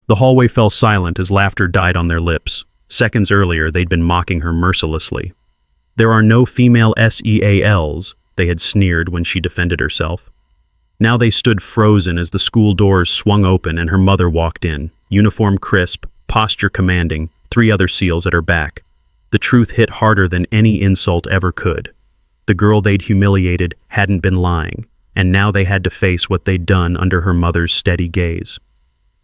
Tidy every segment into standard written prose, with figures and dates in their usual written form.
The hallway fell silent as laughter died on their lips. Seconds earlier, they'd been mocking her mercilessly. "There are no female SEALs," they had sneered when she defended herself. Now they stood frozen as the school doors swung open and her mother walked in, uniform crisp, posture commanding, 3 other SEALs at her back. The truth hit harder than any insult ever could. The girl they'd humiliated hadn't been lying, and now they had to face what they'd done under her mother's steady gaze.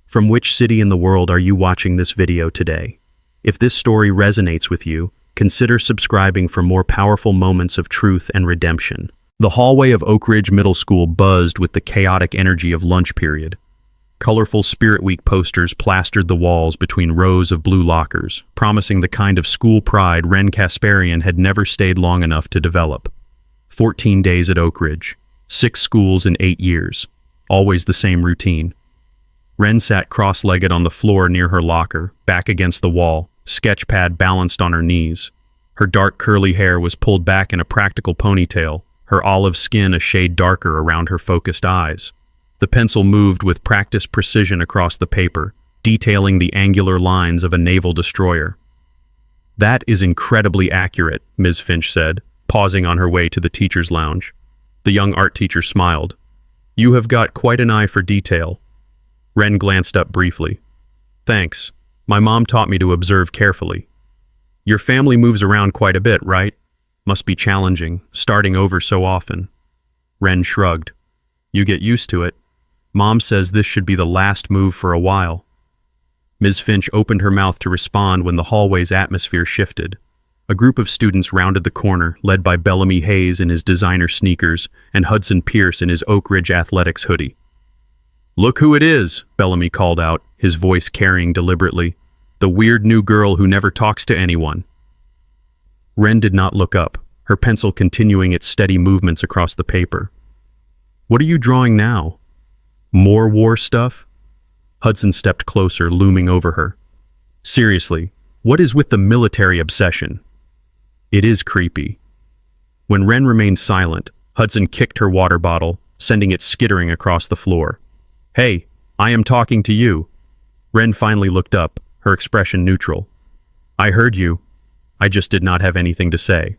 From which city in the world are you watching this video today? If this story resonates with you, consider subscribing for more powerful moments of truth and redemption. The hallway of Oak Ridge Middle School buzzed with the chaotic energy of lunch period. Colorful Spirit Week posters plastered the walls between rows of blue lockers, promising the kind of school pride Ren Kasparian had never stayed long enough to develop. 14 days at Oak Ridge, 6 schools in 8 years, always the same routine. Ren sat cross-legged on the floor near her locker, back against the wall, sketch pad balanced on her knees. Her dark curly hair was pulled back in a practical ponytail, her olive skin a shade darker around her focused eyes. The pencil moved with practiced precision across the paper, detailing the angular lines of a naval destroyer. "That is incredibly accurate," Ms. Finch said, pausing on her way to the teacher's lounge. The young art teacher smiled. "You have got quite an eye for detail." Ren glanced up briefly. "Thanks. My mom taught me to observe carefully." "Your family moves around quite a bit, right? Must be challenging, starting over so often." Ren shrugged. "You get used to it. Mom says this should be the last move for a while." Ms. Finch opened her mouth to respond when the hallway's atmosphere shifted. A group of students rounded the corner, led by Bellamy Hayes in his designer sneakers and Hudson Pierce in his Oak Ridge Athletics hoodie. "Look who it is," Bellamy called out, his voice carrying deliberately. "The weird new girl who never talks to anyone." Ren did not look up, her pencil continuing its steady movements across the paper. "What are you drawing now? More war stuff?" Hudson stepped closer, looming over her. "Seriously, what is with the military obsession?" "It is creepy." When Ren remained silent, Hudson kicked her water bottle, sending it skittering across the floor. "Hey, I am talking to you." Ren finally looked up, her expression neutral. "I heard you. I just did not have anything to say."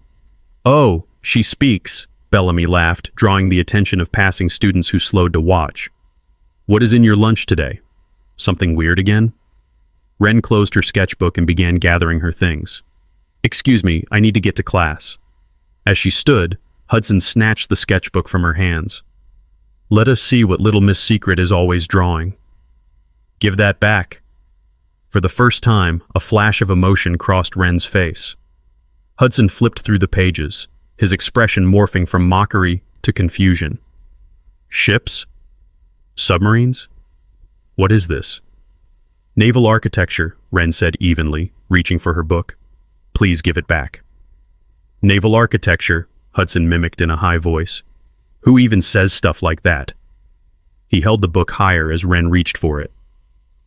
"Oh, she speaks," Bellamy laughed, drawing the attention of passing students who slowed to watch. "What is in your lunch today? Something weird again?" Ren closed her sketchbook and began gathering her things. "Excuse me, I need to get to class." As she stood, Hudson snatched the sketchbook from her hands. "Let us see what Little Miss Secret is always drawing." "Give that back." For the first time, a flash of emotion crossed Ren's face. Hudson flipped through the pages, his expression morphing from mockery to confusion. "Ships? Submarines? What is this?" "Naval architecture," Ren said evenly, reaching for her book. "Please give it back." "Naval architecture," Hudson mimicked in a high voice. "Who even says stuff like that?" He held the book higher as Ren reached for it.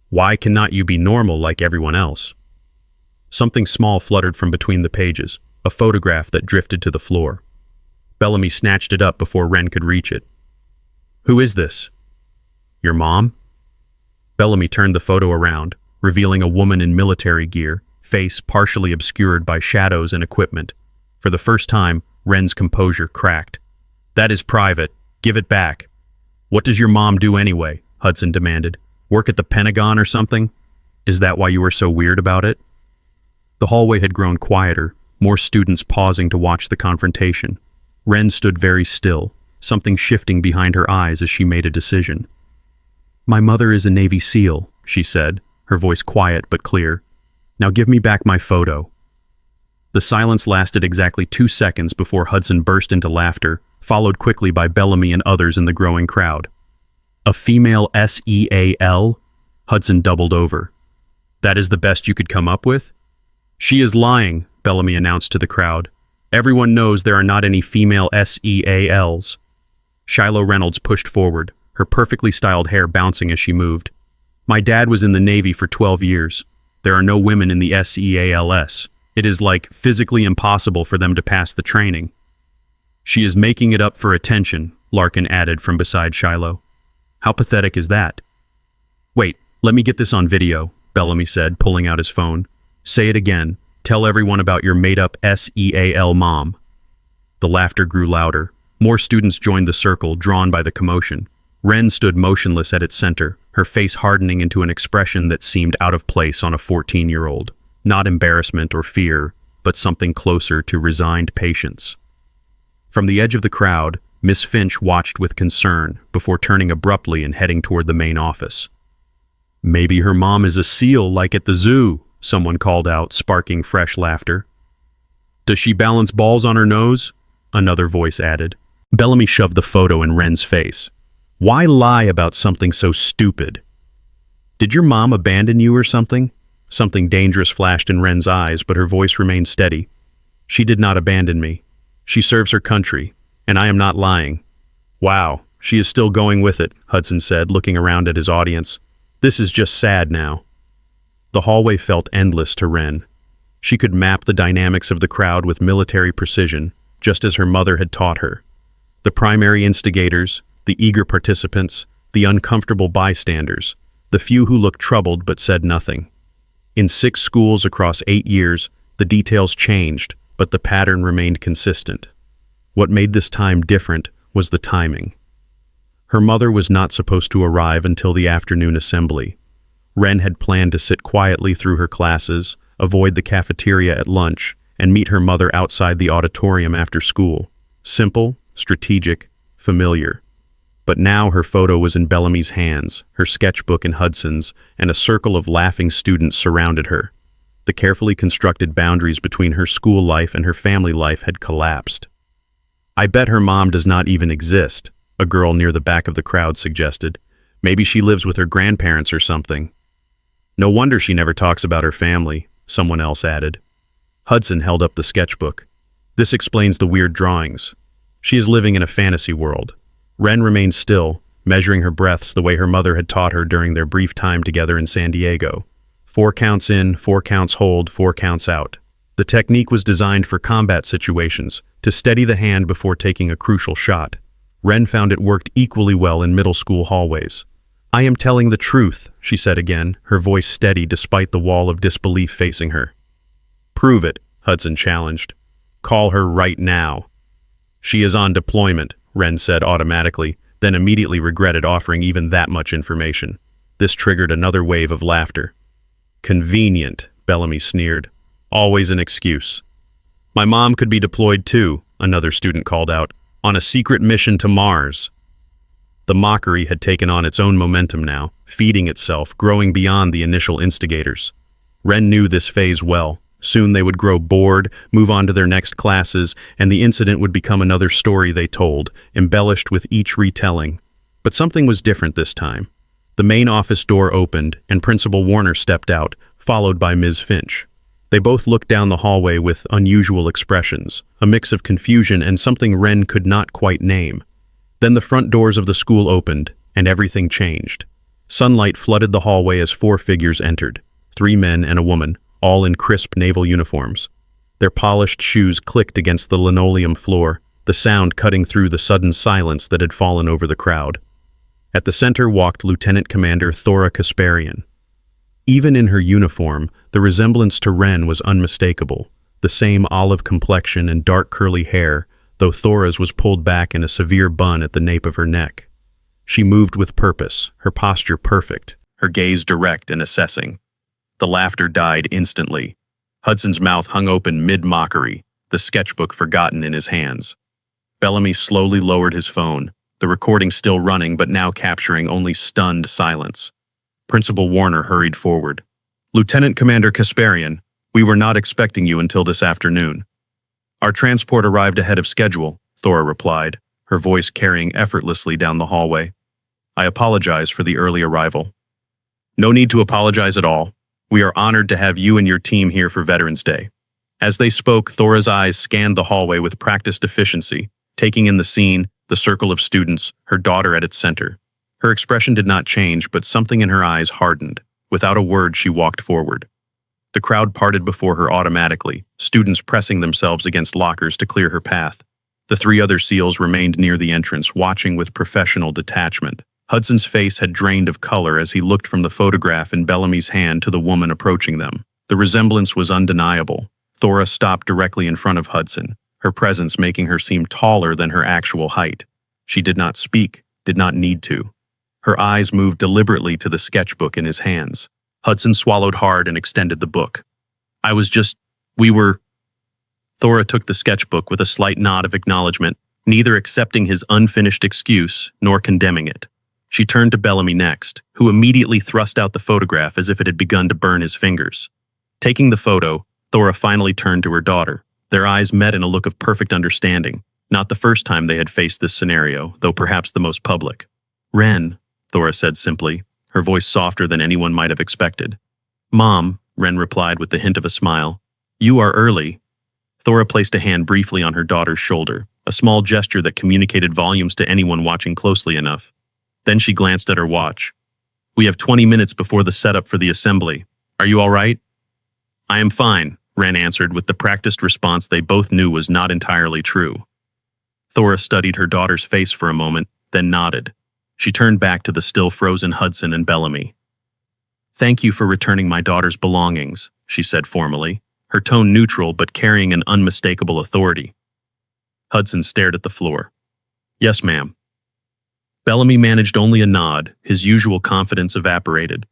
"Why cannot you be normal like everyone else?" Something small fluttered from between the pages, a photograph that drifted to the floor. Bellamy snatched it up before Ren could reach it. "Who is this?" "Your mom?" Bellamy turned the photo around, revealing a woman in military gear, face partially obscured by shadows and equipment. For the first time, Ren's composure cracked. "That is private. Give it back." "What does your mom do anyway?" Hudson demanded. "Work at the Pentagon or something? Is that why you were so weird about it?" The hallway had grown quieter, more students pausing to watch the confrontation. Ren stood very still, something shifting behind her eyes as she made a decision. "My mother is a Navy SEAL," she said, her voice quiet but clear. "Now give me back my photo." The silence lasted exactly 2 seconds before Hudson burst into laughter, followed quickly by Bellamy and others in the growing crowd. "A female SEAL?" Hudson doubled over. "That is the best you could come up with?" "She is lying," Bellamy announced to the crowd. "Everyone knows there are not any female SEALs." Shiloh Reynolds pushed forward, her perfectly styled hair bouncing as she moved. "My dad was in the Navy for 12 years. There are no women in the SEALs. It is like physically impossible for them to pass the training." "She is making it up for attention," Larkin added from beside Shiloh. "How pathetic is that?" "Wait, Let me get this on video, Bellamy said, pulling out his phone. Say it again. Tell everyone about your made-up SEAL mom. The laughter grew louder. More students joined the circle, drawn by the commotion. Ren stood motionless at its center, her face hardening into an expression that seemed out of place on a 14-year-old. Not embarrassment or fear, but something closer to resigned patience. From the edge of the crowd, Miss Finch watched with concern before turning abruptly and heading toward the main office. Maybe her mom is a seal like at the zoo, someone called out, sparking fresh laughter. Does she balance balls on her nose? Another voice added. Bellamy shoved the photo in Ren's face. Why lie about something so stupid? Did your mom abandon you or something? Something dangerous flashed in Ren's eyes, but her voice remained steady. She did not abandon me. She serves her country, and I am not lying. Wow, she is still going with it, Hudson said, looking around at his audience. This is just sad now. The hallway felt endless to Ren. She could map the dynamics of the crowd with military precision, just as her mother had taught her. The primary instigators, the eager participants, the uncomfortable bystanders, the few who looked troubled but said nothing. In 6 schools across 8 years, the details changed, but the pattern remained consistent. What made this time different was the timing. Her mother was not supposed to arrive until the afternoon assembly. Ren had planned to sit quietly through her classes, avoid the cafeteria at lunch, and meet her mother outside the auditorium after school. Simple, strategic, familiar. But now her photo was in Bellamy's hands, her sketchbook in Hudson's, and a circle of laughing students surrounded her. The carefully constructed boundaries between her school life and her family life had collapsed. I bet her mom does not even exist, a girl near the back of the crowd suggested. Maybe she lives with her grandparents or something. No wonder she never talks about her family, someone else added. Hudson held up the sketchbook. This explains the weird drawings. She is living in a fantasy world. Ren remained still, measuring her breaths the way her mother had taught her during their brief time together in San Diego. 4 counts in, 4 counts hold, 4 counts out. The technique was designed for combat situations, to steady the hand before taking a crucial shot. Ren found it worked equally well in middle school hallways. I am telling the truth, she said again, her voice steady despite the wall of disbelief facing her. Prove it, Hudson challenged. Call her right now. She is on deployment, Ren said automatically, then immediately regretted offering even that much information. This triggered another wave of laughter. Convenient, Bellamy sneered. Always an excuse. My mom could be deployed too, another student called out, on a secret mission to Mars. The mockery had taken on its own momentum now, feeding itself, growing beyond the initial instigators. Ren knew this phase well. Soon they would grow bored, move on to their next classes, and the incident would become another story they told, embellished with each retelling. But something was different this time. The main office door opened, and Principal Warner stepped out, followed by Ms. Finch. They both looked down the hallway with unusual expressions, a mix of confusion and something Ren could not quite name. Then the front doors of the school opened, and everything changed. Sunlight flooded the hallway as 4 figures entered, 3 men and a woman, all in crisp naval uniforms. Their polished shoes clicked against the linoleum floor, the sound cutting through the sudden silence that had fallen over the crowd. At the center walked Lieutenant Commander Thora Kasparian. Even in her uniform, the resemblance to Ren was unmistakable, the same olive complexion and dark curly hair, though Thora's was pulled back in a severe bun at the nape of her neck. She moved with purpose, her posture perfect, her gaze direct and assessing. The laughter died instantly. Hudson's mouth hung open mid-mockery, the sketchbook forgotten in his hands. Bellamy slowly lowered his phone, the recording still running but now capturing only stunned silence. Principal Warner hurried forward. Lieutenant Commander Kasparian, we were not expecting you until this afternoon. Our transport arrived ahead of schedule, Thora replied, her voice carrying effortlessly down the hallway. I apologize for the early arrival. No need to apologize at all. We are honored to have you and your team here for Veterans Day. As they spoke, Thora's eyes scanned the hallway with practiced efficiency, taking in the scene, the circle of students, her daughter at its center. Her expression did not change, but something in her eyes hardened. Without a word, she walked forward. The crowd parted before her automatically, students pressing themselves against lockers to clear her path. The 3 other SEALs remained near the entrance, watching with professional detachment. Hudson's face had drained of color as he looked from the photograph in Bellamy's hand to the woman approaching them. The resemblance was undeniable. Thora stopped directly in front of Hudson, her presence making her seem taller than her actual height. She did not speak, did not need to. Her eyes moved deliberately to the sketchbook in his hands. Hudson swallowed hard and extended the book. We were... Thora took the sketchbook with a slight nod of acknowledgement, neither accepting his unfinished excuse nor condemning it. She turned to Bellamy next, who immediately thrust out the photograph as if it had begun to burn his fingers. Taking the photo, Thora finally turned to her daughter. Their eyes met in a look of perfect understanding, not the first time they had faced this scenario, though perhaps the most public. "Ren," Thora said simply, her voice softer than anyone might have expected. "Mom," Ren replied with the hint of a smile. "You are early." Thora placed a hand briefly on her daughter's shoulder, a small gesture that communicated volumes to anyone watching closely enough. Then she glanced at her watch. "We have 20 minutes before the setup for the assembly. Are you all right?" "I am fine," Ren answered with the practiced response they both knew was not entirely true. Thora studied her daughter's face for a moment, then nodded. She turned back to the still frozen Hudson and Bellamy. "Thank you for returning my daughter's belongings," she said formally, her tone neutral but carrying an unmistakable authority. Hudson stared at the floor. "Yes, ma'am." Bellamy managed only a nod, his usual confidence evaporated.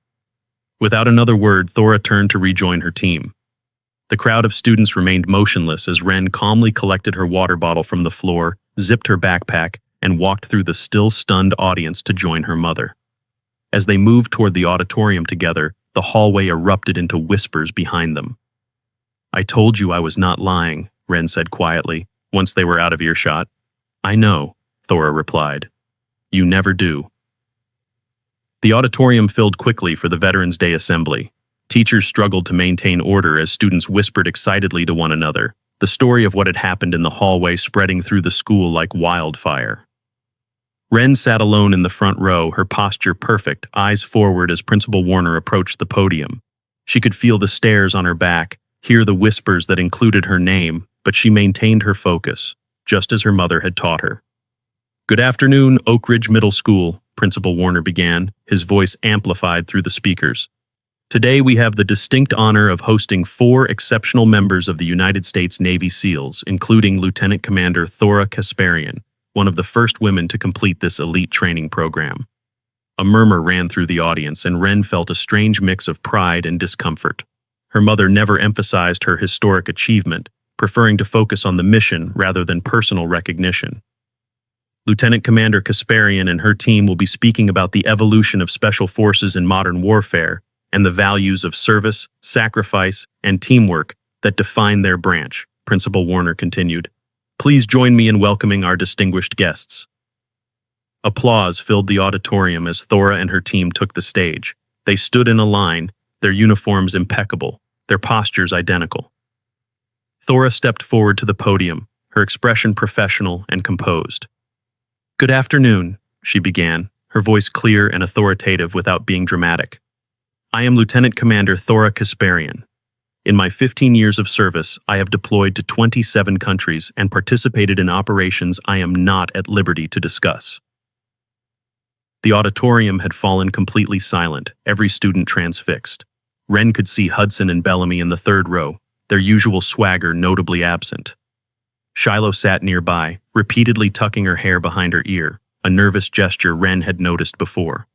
Without another word, Thora turned to rejoin her team. The crowd of students remained motionless as Ren calmly collected her water bottle from the floor, zipped her backpack, and walked through the still stunned audience to join her mother. As they moved toward the auditorium together, the hallway erupted into whispers behind them. "I told you I was not lying," Ren said quietly, once they were out of earshot. "I know," Thora replied. "You never do." The auditorium filled quickly for the Veterans Day assembly. Teachers struggled to maintain order as students whispered excitedly to one another, the story of what had happened in the hallway spreading through the school like wildfire. Ren sat alone in the front row, her posture perfect, eyes forward as Principal Warner approached the podium. She could feel the stares on her back, hear the whispers that included her name, but she maintained her focus, just as her mother had taught her. "Good afternoon, Oak Ridge Middle School," Principal Warner began, his voice amplified through the speakers. "Today we have the distinct honor of hosting 4 exceptional members of the United States Navy SEALs, including Lieutenant Commander Thora Kasparian, one of the first women to complete this elite training program." A murmur ran through the audience, and Ren felt a strange mix of pride and discomfort. Her mother never emphasized her historic achievement, preferring to focus on the mission rather than personal recognition. Lieutenant Commander Kasparian and her team will be speaking about the evolution of special forces in modern warfare and the values of service, sacrifice, and teamwork that define their branch, Principal Warner continued. "Please join me in welcoming our distinguished guests." Applause filled the auditorium as Thora and her team took the stage. They stood in a line, their uniforms impeccable, their postures identical. Thora stepped forward to the podium, her expression professional and composed. "Good afternoon," she began, her voice clear and authoritative without being dramatic. "I am Lieutenant Commander Thora Kasparian. In my 15 years of service, I have deployed to 27 countries and participated in operations I am not at liberty to discuss." The auditorium had fallen completely silent, every student transfixed. Ren could see Hudson and Bellamy in the third row, their usual swagger notably absent. Shiloh sat nearby, repeatedly tucking her hair behind her ear, a nervous gesture Ren had noticed before.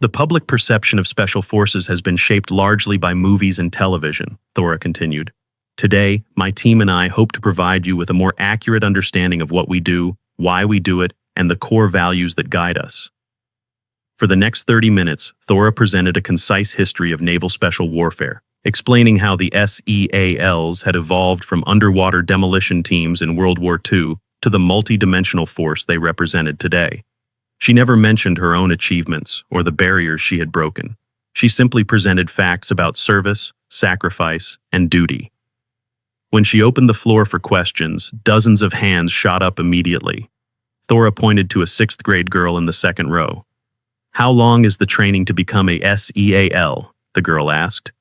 "The public perception of special forces has been shaped largely by movies and television," Thora continued. "Today, my team and I hope to provide you with a more accurate understanding of what we do, why we do it, and the core values that guide us." For the next 30 minutes, Thora presented a concise history of naval special warfare, explaining how the SEALs had evolved from underwater demolition teams in World War II to the multi-dimensional force they represented today. She never mentioned her own achievements or the barriers she had broken. She simply presented facts about service, sacrifice, and duty. When she opened the floor for questions, dozens of hands shot up immediately. Thora pointed to a 6th grade girl in the second row. "How long is the training to become a SEAL?" the girl asked.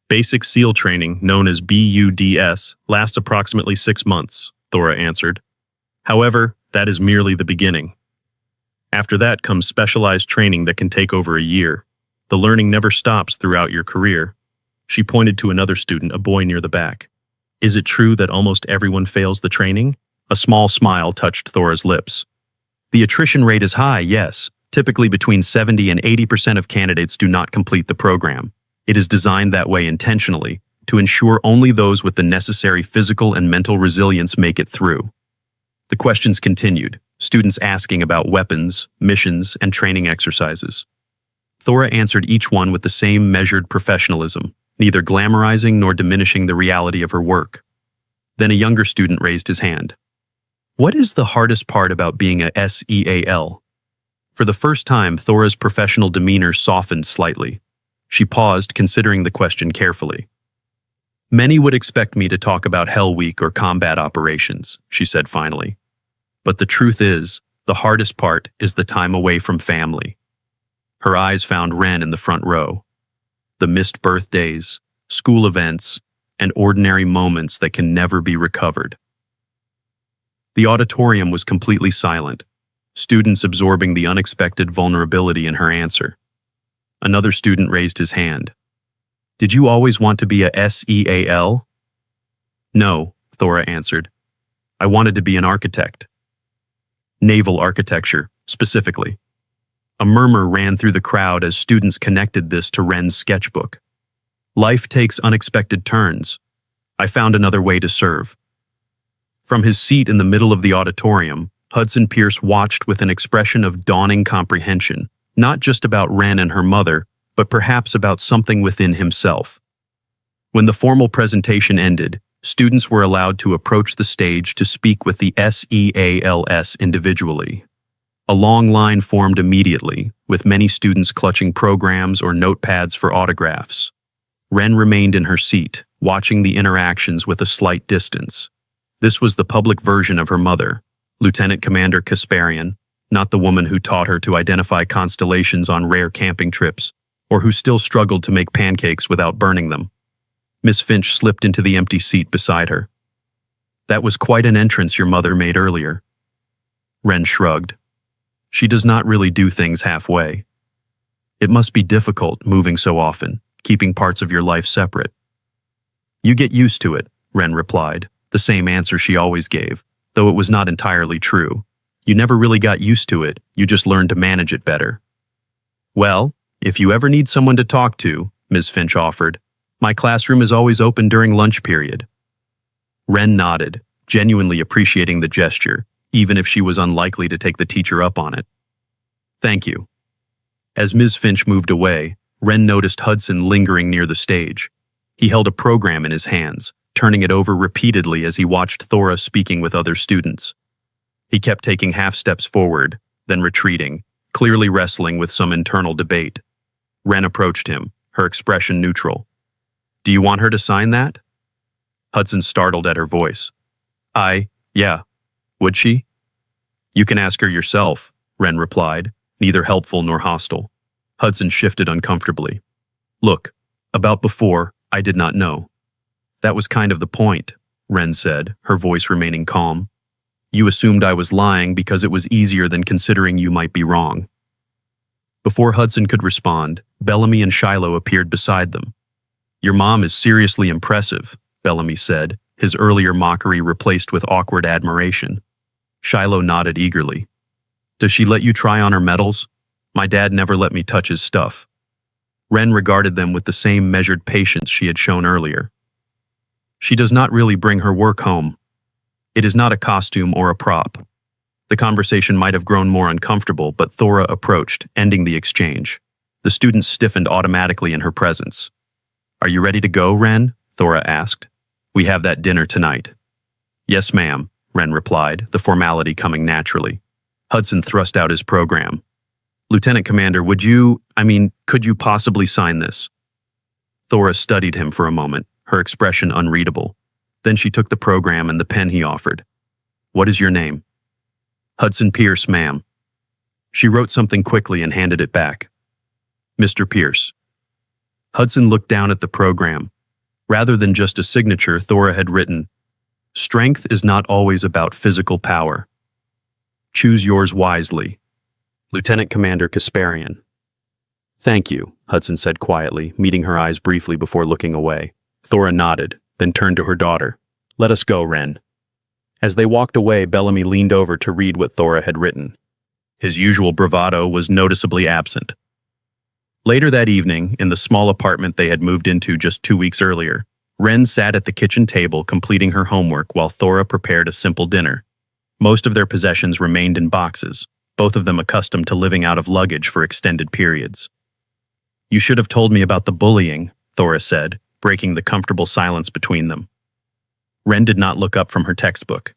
"Basic SEAL training, known as BUDS, lasts approximately 6 months, Thora answered. "However, that is merely the beginning." After that comes specialized training that can take over a year. The learning never stops throughout your career. She pointed to another student, a boy near the back. Is it true that almost everyone fails the training? A small smile touched Thora's lips. The attrition rate is high, yes. Typically between 70 and 80% of candidates do not complete the program. It is designed that way intentionally, to ensure only those with the necessary physical and mental resilience make it through. The questions continued, students asking about weapons, missions, and training exercises. Thora answered each one with the same measured professionalism, neither glamorizing nor diminishing the reality of her work. Then a younger student raised his hand. What is the hardest part about being a SEAL? For the first time, Thora's professional demeanor softened slightly. She paused, considering the question carefully. Many would expect me to talk about Hell Week or combat operations, she said finally. But the truth is, the hardest part is the time away from family. Her eyes found Ren in the front row. The missed birthdays, school events, and ordinary moments that can never be recovered. The auditorium was completely silent, students absorbing the unexpected vulnerability in her answer. Another student raised his hand. Did you always want to be a SEAL? No, Thora answered. I wanted to be an architect. Naval architecture, specifically. A murmur ran through the crowd as students connected this to Ren's sketchbook. Life takes unexpected turns. I found another way to serve. From his seat in the middle of the auditorium, Hudson Pierce watched with an expression of dawning comprehension, not just about Ren and her mother, but perhaps about something within himself. When the formal presentation ended, students were allowed to approach the stage to speak with the SEALs individually. A long line formed immediately, with many students clutching programs or notepads for autographs. Ren remained in her seat, watching the interactions with a slight distance. This was the public version of her mother, Lieutenant Commander Kasparian, not the woman who taught her to identify constellations on rare camping trips, or who still struggled to make pancakes without burning them. Miss Finch slipped into the empty seat beside her. That was quite an entrance your mother made earlier. Ren shrugged. She does not really do things halfway. It must be difficult moving so often, keeping parts of your life separate. You get used to it, Ren replied, the same answer she always gave, though it was not entirely true. You never really got used to it, you just learned to manage it better. Well, if you ever need someone to talk to, Ms. Finch offered, my classroom is always open during lunch period. Ren nodded, genuinely appreciating the gesture, even if she was unlikely to take the teacher up on it. Thank you. As Ms. Finch moved away, Ren noticed Hudson lingering near the stage. He held a program in his hands, turning it over repeatedly as he watched Thora speaking with other students. He kept taking half steps forward, then retreating, clearly wrestling with some internal debate. Ren approached him, her expression neutral. Do you want her to sign that? Hudson startled at her voice. Yeah. Would she? You can ask her yourself, Ren replied, neither helpful nor hostile. Hudson shifted uncomfortably. Look, about before, I did not know. That was kind of the point, Ren said, her voice remaining calm. You assumed I was lying because it was easier than considering you might be wrong. Before Hudson could respond, Bellamy and Shiloh appeared beside them. Your mom is seriously impressive, Bellamy said, his earlier mockery replaced with awkward admiration. Shiloh nodded eagerly. Does she let you try on her medals? My dad never let me touch his stuff. Ren regarded them with the same measured patience she had shown earlier. She does not really bring her work home. It is not a costume or a prop. The conversation might have grown more uncomfortable, but Thora approached, ending the exchange. The students stiffened automatically in her presence. Are you ready to go, Ren? Thora asked. We have that dinner tonight. Yes, ma'am, Ren replied, the formality coming naturally. Hudson thrust out his program. Lieutenant Commander, could you possibly sign this? Thora studied him for a moment, her expression unreadable. Then she took the program and the pen he offered. What is your name? Hudson Pierce, ma'am. She wrote something quickly and handed it back. Mr. Pierce. Hudson looked down at the program. Rather than just a signature, Thora had written, Strength is not always about physical power. Choose yours wisely. Lieutenant Commander Kasparian. Thank you, Hudson said quietly, meeting her eyes briefly before looking away. Thora nodded, then turned to her daughter. Let us go, Wren. As they walked away, Bellamy leaned over to read what Thora had written. His usual bravado was noticeably absent. Later that evening, in the small apartment they had moved into just 2 weeks earlier, Wren sat at the kitchen table completing her homework while Thora prepared a simple dinner. Most of their possessions remained in boxes, both of them accustomed to living out of luggage for extended periods. You should have told me about the bullying, Thora said, breaking the comfortable silence between them. Wren did not look up from her textbook.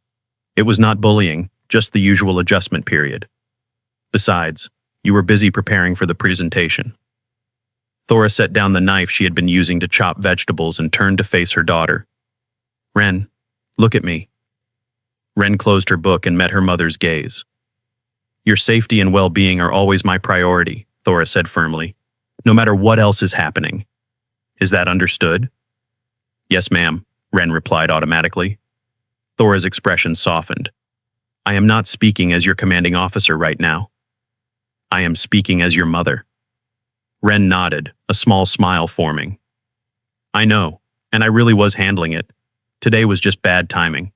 It was not bullying, just the usual adjustment period. Besides, you were busy preparing for the presentation. Thora set down the knife she had been using to chop vegetables and turned to face her daughter. Wren, look at me. Wren closed her book and met her mother's gaze. Your safety and well-being are always my priority, Thora said firmly, no matter what else is happening. Is that understood? Yes, ma'am, Wren replied automatically. Thora's expression softened. I am not speaking as your commanding officer right now. I am speaking as your mother. Wren nodded, a small smile forming. I know, and I really was handling it. Today was just bad timing.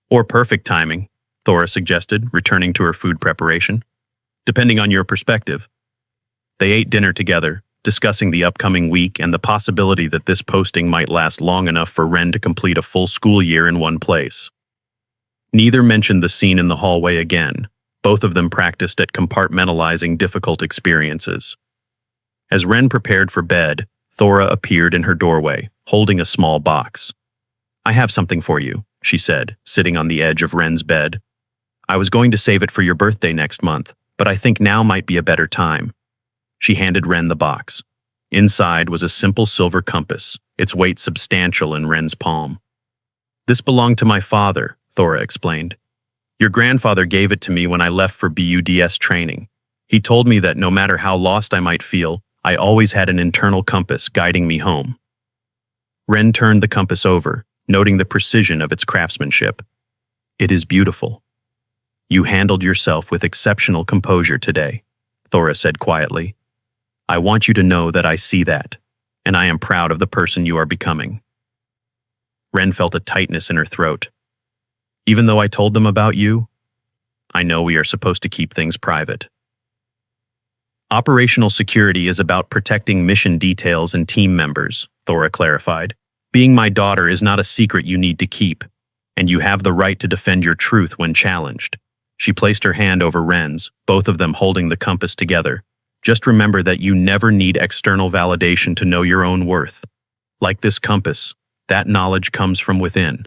Or perfect timing, Thora suggested, returning to her food preparation. Depending on your perspective. They ate dinner together, discussing the upcoming week and the possibility that this posting might last long enough for Wren to complete a full school year in one place. Neither mentioned the scene in the hallway again. Both of them practiced at compartmentalizing difficult experiences. As Wren prepared for bed, Thora appeared in her doorway, holding a small box. I have something for you, she said, sitting on the edge of Wren's bed. I was going to save it for your birthday next month, but I think now might be a better time. She handed Wren the box. Inside was a simple silver compass, its weight substantial in Wren's palm. This belonged to my father, Thora explained. Your grandfather gave it to me when I left for BUDS training. He told me that no matter how lost I might feel, I always had an internal compass guiding me home. Wren turned the compass over, noting the precision of its craftsmanship. It is beautiful. You handled yourself with exceptional composure today, Thora said quietly. I want you to know that I see that, and I am proud of the person you are becoming. Wren felt a tightness in her throat. Even though I told them about you, I know we are supposed to keep things private. Operational security is about protecting mission details and team members, Thora clarified. Being my daughter is not a secret you need to keep, and you have the right to defend your truth when challenged. She placed her hand over Wren's, both of them holding the compass together. Just remember that you never need external validation to know your own worth. Like this compass, that knowledge comes from within.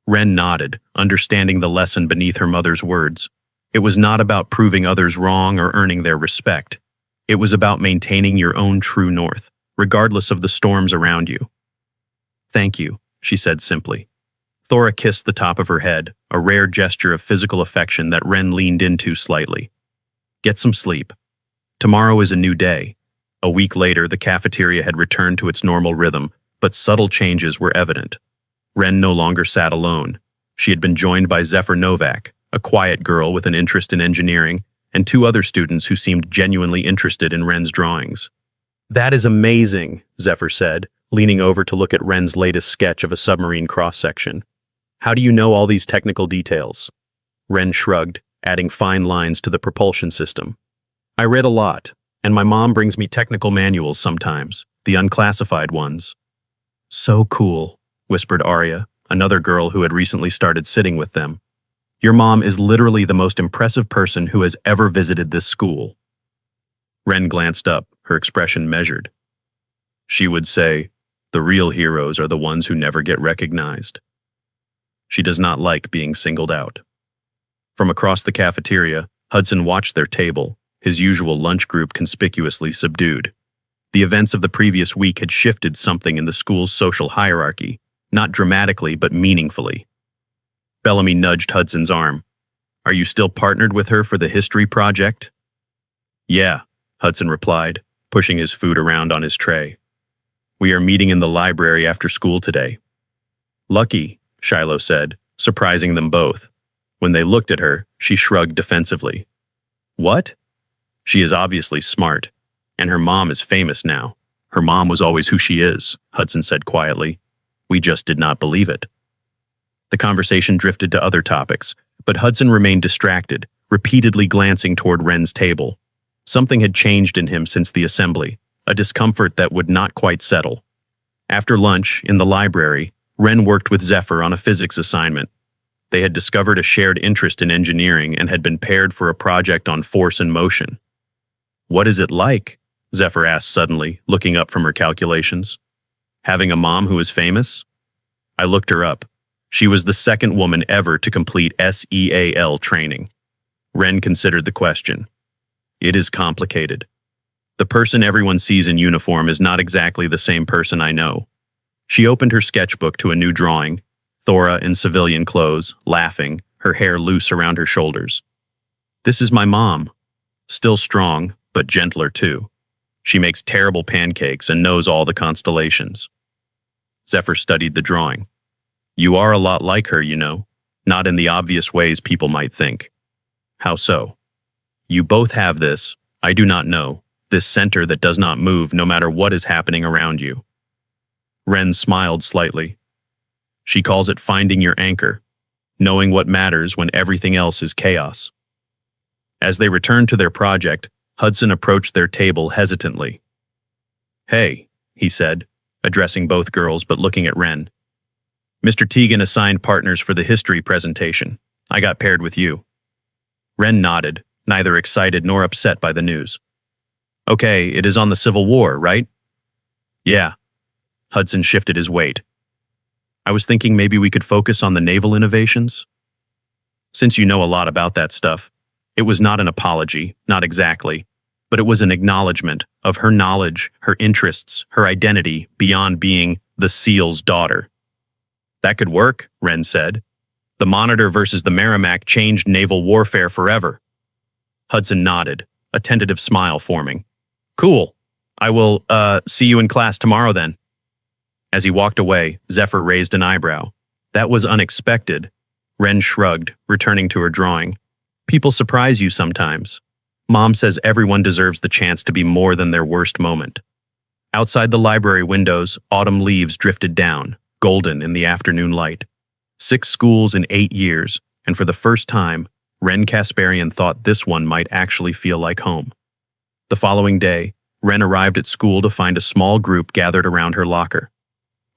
Wren nodded, understanding the lesson beneath her mother's words. It was not about proving others wrong or earning their respect. It was about maintaining your own true north, regardless of the storms around you. Thank you, she said simply. Thora kissed the top of her head, a rare gesture of physical affection that Wren leaned into slightly. Get some sleep. Tomorrow is a new day. A week later, the cafeteria had returned to its normal rhythm, but subtle changes were evident. Wren no longer sat alone. She had been joined by Zephyr Novak, a quiet girl with an interest in engineering, and 2 other students who seemed genuinely interested in Wren's drawings. That is amazing, Zephyr said, leaning over to look at Wren's latest sketch of a submarine cross-section. How do you know all these technical details? Wren shrugged, adding fine lines to the propulsion system. I read a lot, and my mom brings me technical manuals sometimes, the unclassified ones. So cool, whispered Arya, another girl who had recently started sitting with them. Your mom is literally the most impressive person who has ever visited this school. Wren glanced up, her expression measured. She would say, the real heroes are the ones who never get recognized. She does not like being singled out. From across the cafeteria, Hudson watched their table, his usual lunch group conspicuously subdued. The events of the previous week had shifted something in the school's social hierarchy, not dramatically but meaningfully. Bellamy nudged Hudson's arm. Are you still partnered with her for the history project? Yeah, Hudson replied, pushing his food around on his tray. We are meeting in the library after school today. Lucky, Shiloh said, surprising them both. When they looked at her, she shrugged defensively. What? She is obviously smart, and her mom is famous now. Her mom was always who she is, Hudson said quietly. We just did not believe it. The conversation drifted to other topics, but Hudson remained distracted, repeatedly glancing toward Wren's table. Something had changed in him since the assembly, a discomfort that would not quite settle. After lunch, in the library, Wren worked with Zephyr on a physics assignment. They had discovered a shared interest in engineering and had been paired for a project on force and motion. What is it like? Zephyr asked suddenly, looking up from her calculations. Having a mom who is famous? I looked her up. She was the second woman ever to complete SEAL training. Wren considered the question. It is complicated. The person everyone sees in uniform is not exactly the same person I know. She opened her sketchbook to a new drawing, Thora in civilian clothes, laughing, her hair loose around her shoulders. This is my mom. Still strong, but gentler too. She makes terrible pancakes and knows all the constellations. Zephyr studied the drawing. You are a lot like her, you know, not in the obvious ways people might think. How so? You both have this, I do not know, this center that does not move no matter what is happening around you. Wren smiled slightly. She calls it finding your anchor, knowing what matters when everything else is chaos. As they returned to their project, Hudson approached their table hesitantly. Hey, he said, addressing both girls but looking at Wren. Mr. Teagan assigned partners for the history presentation. I got paired with you. Wren nodded, neither excited nor upset by the news. Okay, it is on the Civil War, right? Yeah. Hudson shifted his weight. I was thinking maybe we could focus on the naval innovations? Since you know a lot about that stuff, it was not an apology, not exactly, but it was an acknowledgement of her knowledge, her interests, her identity beyond being the SEAL's daughter. That could work, Wren said. The Monitor versus the Merrimack changed naval warfare forever. Hudson nodded, a tentative smile forming. Cool. I will, see you in class tomorrow then. As he walked away, Zephyr raised an eyebrow. That was unexpected. Wren shrugged, returning to her drawing. People surprise you sometimes. Mom says everyone deserves the chance to be more than their worst moment. Outside the library windows, autumn leaves drifted down, golden in the afternoon light. 6 schools in 8 years, and for the first time, Wren Kasparian thought this one might actually feel like home. The following day, Wren arrived at school to find a small group gathered around her locker.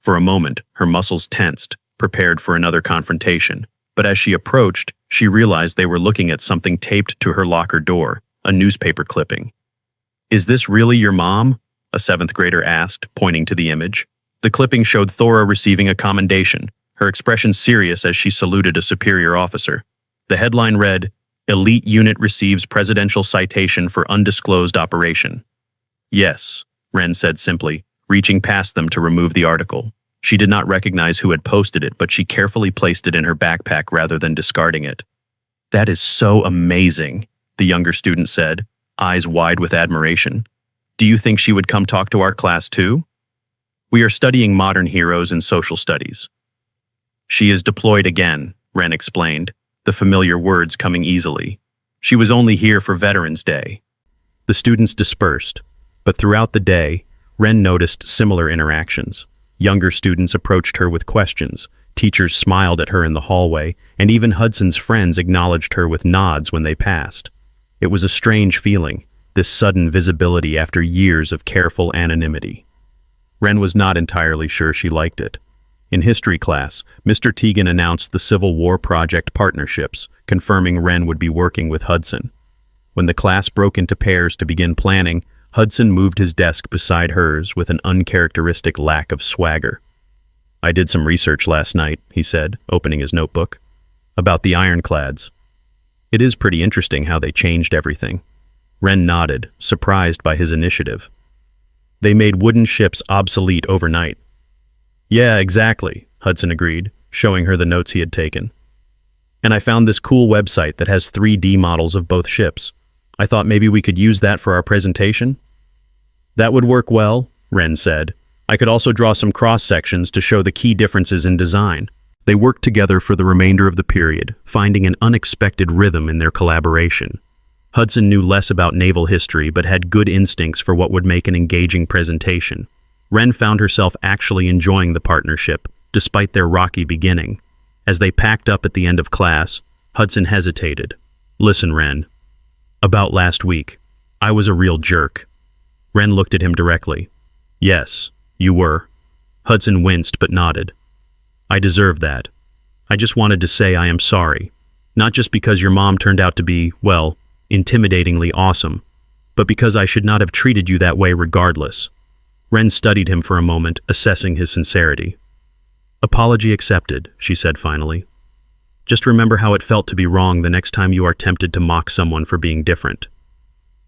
For a moment, her muscles tensed, prepared for another confrontation, but as she approached, she realized they were looking at something taped to her locker door, a newspaper clipping. Is this really your mom? A 7th grader asked, pointing to the image. The clipping showed Thora receiving a commendation, her expression serious as she saluted a superior officer. The headline read, Elite Unit Receives Presidential Citation for Undisclosed Operation. Yes, Wren said simply, reaching past them to remove the article. She did not recognize who had posted it, but she carefully placed it in her backpack rather than discarding it. That is so amazing, the younger student said, eyes wide with admiration. Do you think she would come talk to our class too? We are studying modern heroes in social studies. She is deployed again, Wren explained, the familiar words coming easily. She was only here for Veterans Day. The students dispersed, but throughout the day, Wren noticed similar interactions. Younger students approached her with questions, teachers smiled at her in the hallway, and even Hudson's friends acknowledged her with nods when they passed. It was a strange feeling, this sudden visibility after years of careful anonymity. Wren was not entirely sure she liked it. In history class, Mr. Teagan announced the Civil War project partnerships, confirming Wren would be working with Hudson. When the class broke into pairs to begin planning, Hudson moved his desk beside hers with an uncharacteristic lack of swagger. I did some research last night, he said, opening his notebook, about the ironclads. It is pretty interesting how they changed everything. Wren nodded, surprised by his initiative. They made wooden ships obsolete overnight. Yeah, exactly, Hudson agreed, showing her the notes he had taken. And I found this cool website that has 3D models of both ships. I thought maybe we could use that for our presentation. That would work well, Wren said. I could also draw some cross-sections to show the key differences in design. They worked together for the remainder of the period, finding an unexpected rhythm in their collaboration. Hudson knew less about naval history but had good instincts for what would make an engaging presentation. Wren found herself actually enjoying the partnership, despite their rocky beginning. As they packed up at the end of class, Hudson hesitated. "Listen, Wren. About last week, I was a real jerk." Wren looked at him directly. "Yes, you were." Hudson winced but nodded. "I deserve that. I just wanted to say I am sorry. Not just because your mom turned out to be, well, intimidatingly awesome, but because I should not have treated you that way regardless." Wren studied him for a moment, assessing his sincerity. "Apology accepted," she said finally. "Just remember how it felt to be wrong the next time you are tempted to mock someone for being different."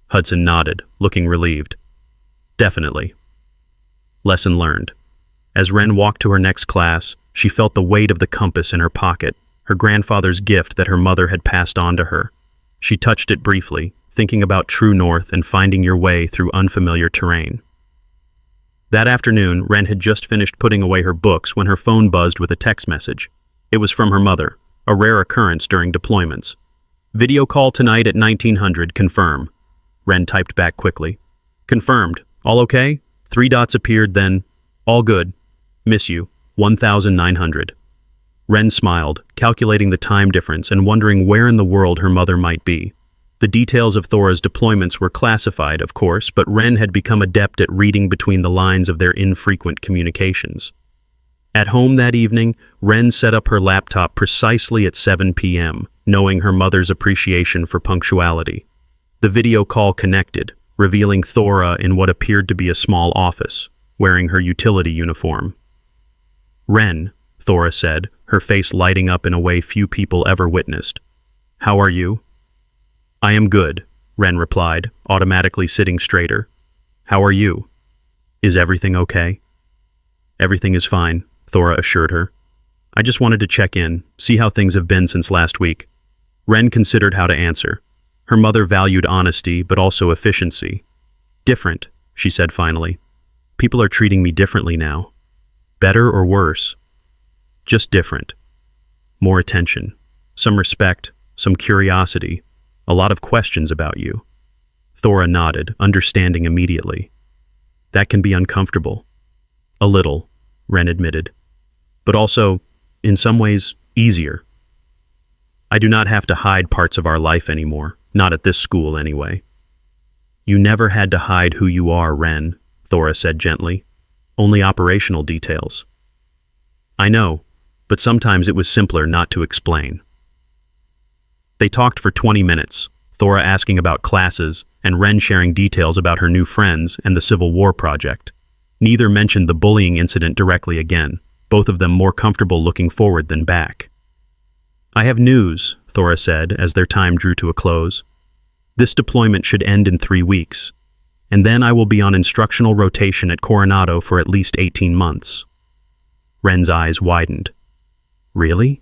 Hudson nodded, looking relieved. "Definitely." Lesson learned. As Wren walked to her next class, she felt the weight of the compass in her pocket, her grandfather's gift that her mother had passed on to her. She touched it briefly, thinking about true north and finding your way through unfamiliar terrain. That afternoon, Wren had just finished putting away her books when her phone buzzed with a text message. It was from her mother, a rare occurrence during deployments. "Video call tonight at 1900, confirm." Wren typed back quickly. "Confirmed. All okay?" 3 dots appeared, then, "All good. Miss you. 1900. Wren smiled, calculating the time difference and wondering where in the world her mother might be. The details of Thora's deployments were classified, of course, but Wren had become adept at reading between the lines of their infrequent communications. At home that evening, Wren set up her laptop precisely at 7 p.m., knowing her mother's appreciation for punctuality. The video call connected, revealing Thora in what appeared to be a small office, wearing her utility uniform. "Wren," Thora said, her face lighting up in a way few people ever witnessed. "How are you?" "I am good," Wren replied, automatically sitting straighter. "How are you? Is everything okay?" "Everything is fine," Thora assured her. "I just wanted to check in, see how things have been since last week." Wren considered how to answer. Her mother valued honesty, but also efficiency. "Different," she said finally. "People are treating me differently now. Better or worse? Just different. More attention, some respect, some curiosity, a lot of questions about you." Thora nodded, understanding immediately. "That can be uncomfortable." "A little," Wren admitted. "But also, in some ways, easier. I do not have to hide parts of our life anymore, not at this school anyway." "You never had to hide who you are, Wren," Thora said gently. "Only operational details." "I know, but sometimes it was simpler not to explain." They talked for 20 minutes, Thora asking about classes and Wren sharing details about her new friends and the Civil War project. Neither mentioned the bullying incident directly again, both of them more comfortable looking forward than back. "I have news," Thora said as their time drew to a close. "This deployment should end in 3 weeks, and then I will be on instructional rotation at Coronado for at least 18 months. Wren's eyes widened. "Really?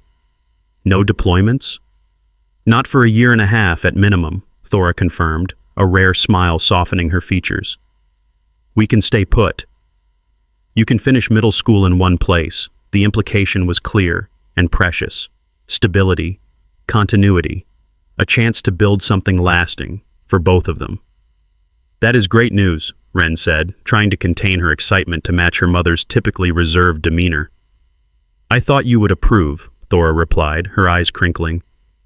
No deployments?" "Not for a year and a half at minimum," Thora confirmed, a rare smile softening her features. "We can stay put. You can finish middle school in one place." The implication was clear and precious. Stability, continuity, a chance to build something lasting for both of them. "That is great news," Wren said, trying to contain her excitement to match her mother's typically reserved demeanor. "I thought you would approve," Thora replied, her eyes crinkling.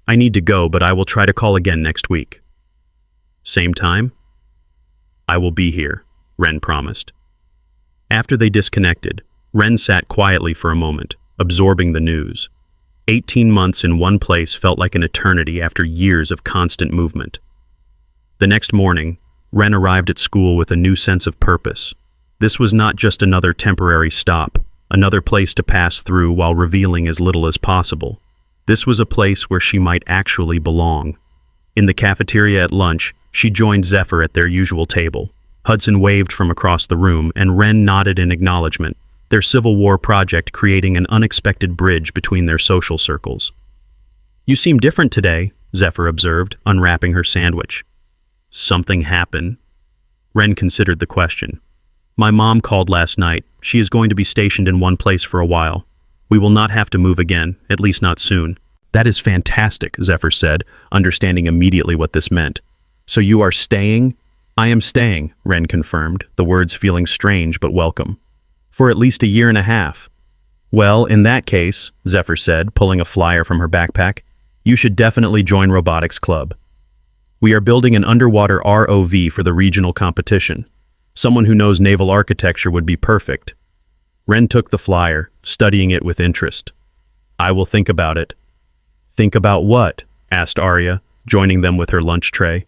"I need to go, but I will try to call again next week." "Same time?" "I will be here," Wren promised. After they disconnected, Wren sat quietly for a moment, absorbing the news. 18 months in one place felt like an eternity after years of constant movement. The next morning, Wren arrived at school with a new sense of purpose. This was not just another temporary stop, another place to pass through while revealing as little as possible. This was a place where she might actually belong. In the cafeteria at lunch, she joined Zephyr at their usual table. Hudson waved from across the room, and Wren nodded in acknowledgement, their Civil War project creating an unexpected bridge between their social circles. "You seem different today," Zephyr observed, unwrapping her sandwich. "Something happened?" Wren considered the question. "My mom called last night. She is going to be stationed in one place for a while. We will not have to move again, at least not soon." "That is fantastic," Zephyr said, understanding immediately what this meant. So you are staying? I am staying, Ren confirmed, the words feeling strange but welcome. For at least a year and a half. Well, in that case, Zephyr said, pulling a flyer from her backpack, you should definitely join Robotics Club. We are building an underwater ROV for the regional competition. Someone who knows naval architecture would be perfect. Ren took the flyer, studying it with interest. I will think about it. Think about what? Asked Arya, joining them with her lunch tray.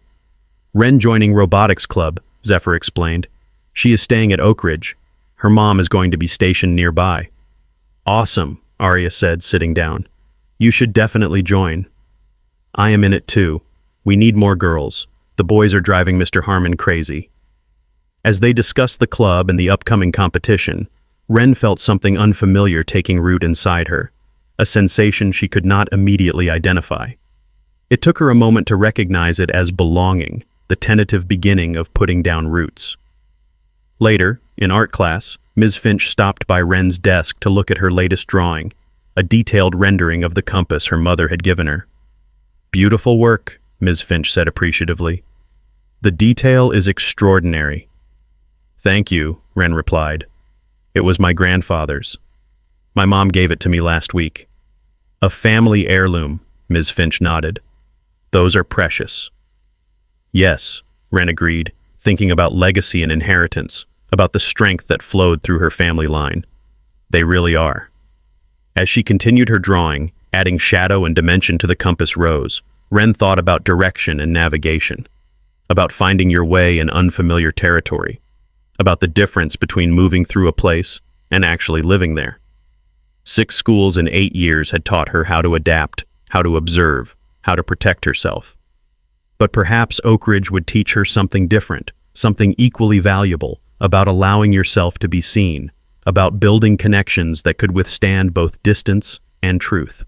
Ren joining Robotics Club, Zephyr explained. She is staying at Oak Ridge. Her mom is going to be stationed nearby. Awesome, Arya said, sitting down. You should definitely join. I am in it too. We need more girls. The boys are driving Mr. Harmon crazy. As they discussed the club and the upcoming competition, Ren felt something unfamiliar taking root inside her, a sensation she could not immediately identify. It took her a moment to recognize it as belonging, the tentative beginning of putting down roots. Later, in art class, Ms. Finch stopped by Ren's desk to look at her latest drawing, a detailed rendering of the compass her mother had given her. Beautiful work, Ms. Finch said appreciatively. The detail is extraordinary. Thank you, Ren replied. It was my grandfather's. My mom gave it to me last week. A family heirloom, Ms. Finch nodded. Those are precious. Yes, Ren agreed, thinking about legacy and inheritance, about the strength that flowed through her family line. They really are. As she continued her drawing, adding shadow and dimension to the compass rose, Ren thought about direction and navigation, about finding your way in unfamiliar territory, about the difference between moving through a place and actually living there. 6 schools in 8 years had taught her how to adapt, how to observe, how to protect herself. But perhaps Oak Ridge would teach her something different, something equally valuable, about allowing yourself to be seen, about building connections that could withstand both distance and truth.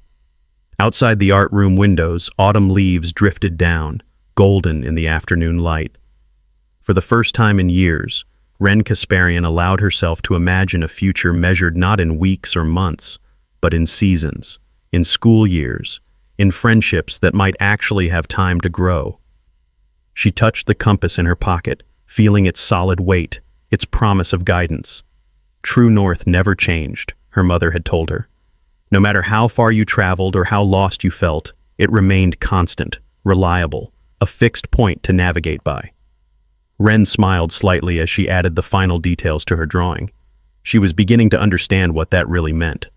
Outside the art room windows, autumn leaves drifted down, golden in the afternoon light. For the first time in years, Ren Kasparian allowed herself to imagine a future measured not in weeks or months, but in seasons, in school years, in friendships that might actually have time to grow. She touched the compass in her pocket, feeling its solid weight, its promise of guidance. True north never changed, her mother had told her. No matter how far you traveled or how lost you felt, it remained constant, reliable, a fixed point to navigate by. Ren smiled slightly as she added the final details to her drawing. She was beginning to understand what that really meant.